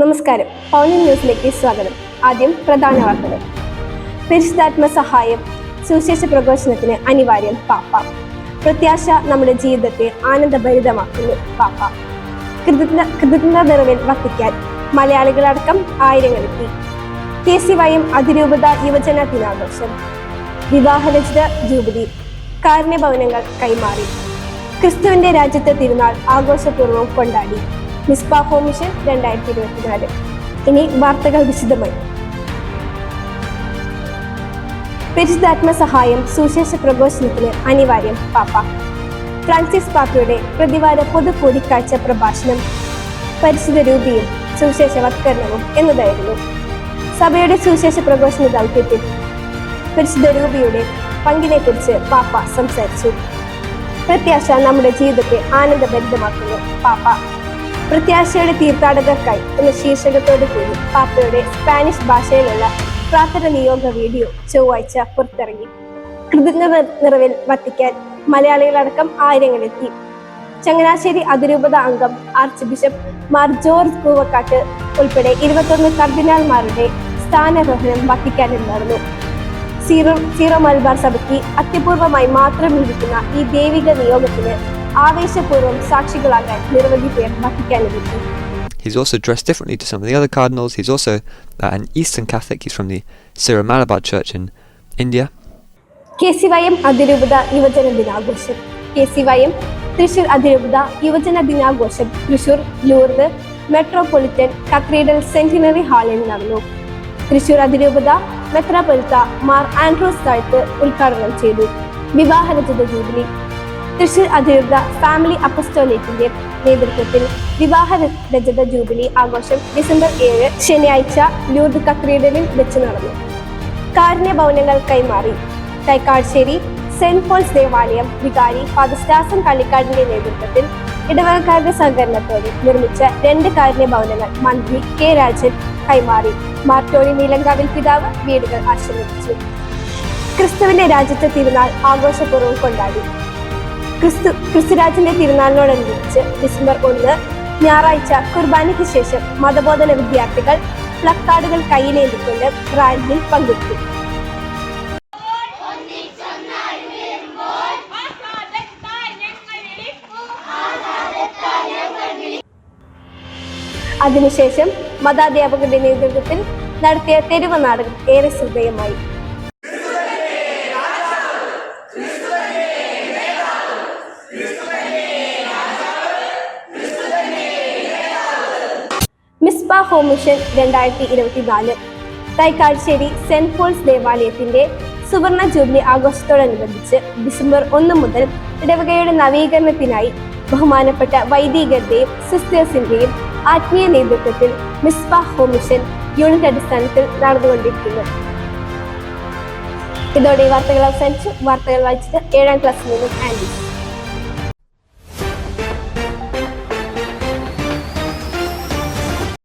നമസ്കാരം, പൗർണമി ന്യൂസിലേക്ക് സ്വാഗതം. ആദ്യം പ്രധാന വാർത്തകൾ. പരിശുദ്ധാത്മ സഹായം സുവിശേഷ പ്രഘോഷണത്തിന് അനിവാര്യം പാപ്പ. പ്രത്യാശ നമ്മുടെ ജീവിതത്തെ ആനന്ദഭരിതമാക്കുന്നു പാപ്പ. കൃതജ്ഞത നിറവിൽ വത്തിക്കാൻ മലയാളികളടക്കം ആയിരങ്ങളെത്തി. KCYM അതിരൂപത യുവജന ദിനാഘോഷം. വിവാഹരചിത ജൂബിലി. കാരുണ്യഭവനങ്ങൾ കൈമാറി. ക്രിസ്തുവിന്റെ രാജ്യത്തെ തിരുനാൾ ആഘോഷപൂർവ്വം കൊണ്ടാടി. Misbah home mission 2024. ഇനി വാർത്തകൾ വിശദമായി. പരിശുദ്ധാത്മ സഹായം സുവിശേഷ പ്രഘോഷണത്തിന് അനിവാര്യം പാപ്പ. ഫ്രാൻസിസ് പാപ്പയുടെ പ്രതിവാര പൊതു കൂടിക്കാഴ്ച പ്രഭാഷണം പരിശുദ്ധ രൂപിയും സുവിശേഷവത്കരണവും എന്നതായിരുന്നു. സഭയുടെ സുവിശേഷ പ്രഘോഷണ ദൗത്യത്തിൽ പരിശുദ്ധ രൂപിയുടെ പങ്കിനെ കുറിച്ച് പാപ്പ സംസാരിച്ചു. പ്രത്യാശ നമ്മുടെ ജീവിതത്തെ ആനന്ദഭരിതമാക്കുന്നു പാപ്പ. പ്രത്യാശയുടെ തീർത്ഥാടകർക്കായി എന്ന ശീർഷകത്തോടു കൂടി പാപ്പയുടെ സ്പാനിഷ് ഭാഷയിലുള്ള പ്രാർത്ഥന നിയോഗ വീഡിയോ ചൊവ്വാഴ്ച പുറത്തിറങ്ങി. കൃതജ്ഞത നിറവിൽ വത്തിക്കാൻ മലയാളികളടക്കം ആയിരങ്ങളെത്തി. ചങ്ങനാശ്ശേരി അതിരൂപത അംഗം arch bishop Mar George Koovakad ഉൾപ്പെടെ 21 കർദിനാൾമാരുടെ സ്ഥാനാരോഹണം വത്തിക്കാനിൽ നടന്നു. സീറോ മലബാർ സഭയ്ക്ക് അത്യപൂർവമായി മാത്രം ലഭിക്കുന്ന ഈ ദൈവിക നിയോഗത്തിന് ആവേശപൂർവ്വം സാക്ഷികളാകാൻ നിരവധി പേർ വത്തിക്കാനെത്തി. He's also dressed differently to some of the other cardinals. He's also an Eastern Catholic. He's from the Syro Malabar Church in India. KCYM അതിരൂപത യുവജന ദിനാഘോഷം. KCYM തൃശൂർ അതിരൂപത യുവജന ദിനാഘോഷം Thrissur Lourdes metropolitan cathedral centenary ഹാളിൽ നടന്നു. തൃശൂർ അതിരൂപത മെത്രാപ്പൊലീത്ത മാർ ആൻഡ്രൂസ് താഴത്ത് ഉദ്ഘാടനം ചെയ്തു. വിവാഹരചിത ജൂബിലി. തൃശൂർ അതിരൂപത ഫാമിലി അപ്പസ്റ്റോലേറ്റിന്റെ നേതൃത്വത്തിൽ വിവാഹരചിത ജൂബിലി ആഘോഷം ഡിസംബർ 7 ശനിയാഴ്ച ലൂർദ് കത്തീഡ്രലിൽ വെച്ച് നടന്നു. കാരുണ്യഭവനങ്ങൾ കൈമാറി. തൈക്കാട്ശ്ശേരി സെന്റ് പോൾസ് ദേവാലയം വികാരി ഫാദർ സ്റ്റാസൻ കള്ളിക്കാടിന്റെ നേതൃത്വത്തിൽ ഇടവകക്കാരുടെ സഹകരണത്തോടെ നിർമ്മിച്ച 2 കാരുണ്യഭവനങ്ങൾ മന്ത്രി K. രാജൻ കൈമാറി. മാർട്ടോണി നീലങ്കാവിൽ പിതാവ് വീടുകൾ ആശീർവദിച്ചു. ക്രിസ്തുവിന്റെ രാജ്യത്തെ തിരുനാൾ ആഘോഷപൂർവ്വം കൊണ്ടാടി. ക്രിസ്തുരാജിന്റെ തിരുനാളിനോടനുബന്ധിച്ച് ഡിസംബർ 1 ഞായറാഴ്ച കുർബാനയ്ക്ക് ശേഷം മതബോധന വിദ്യാർത്ഥികൾ പ്ലക്കാർഡുകൾ കയ്യിലേന്തിക്കൊണ്ട് റാലിയിൽ പങ്കെടുത്തു. അതിനുശേഷം മതാധ്യാപകരുടെ നേതൃത്വത്തിൽ നടത്തിയ തെരുവ് നാടകം ഏറെ ശ്രദ്ധേയമായി. Misbah home mission 2024. തൈക്കാട്ശ്ശേരി saint Paul's ദേവാലയത്തിന്റെ സുവർണ ജൂബിലി ആഘോഷത്തോടനുബന്ധിച്ച് ഡിസംബർ 1 മുതൽ ഇടവകയുടെ നവീകരണത്തിനായി ബഹുമാനപ്പെട്ട വൈദികരുടെയും സിസ്റ്റേഴ്സിന്റെയും ആത്മീയ നേതൃത്വത്തിൽ മിസ്ബാ ഹോം മിഷൻ യൂണിറ്റ് അടിസ്ഥാനത്തിൽ നടന്നുകൊണ്ടിരിക്കുന്നു. ഇതോടെ വാർത്തകൾ അവസാനിച്ചു. വാർത്തകൾ വായിച്ചത് 7ാം ക്ലാസ്സിൽ നിന്നും ആൻഡി.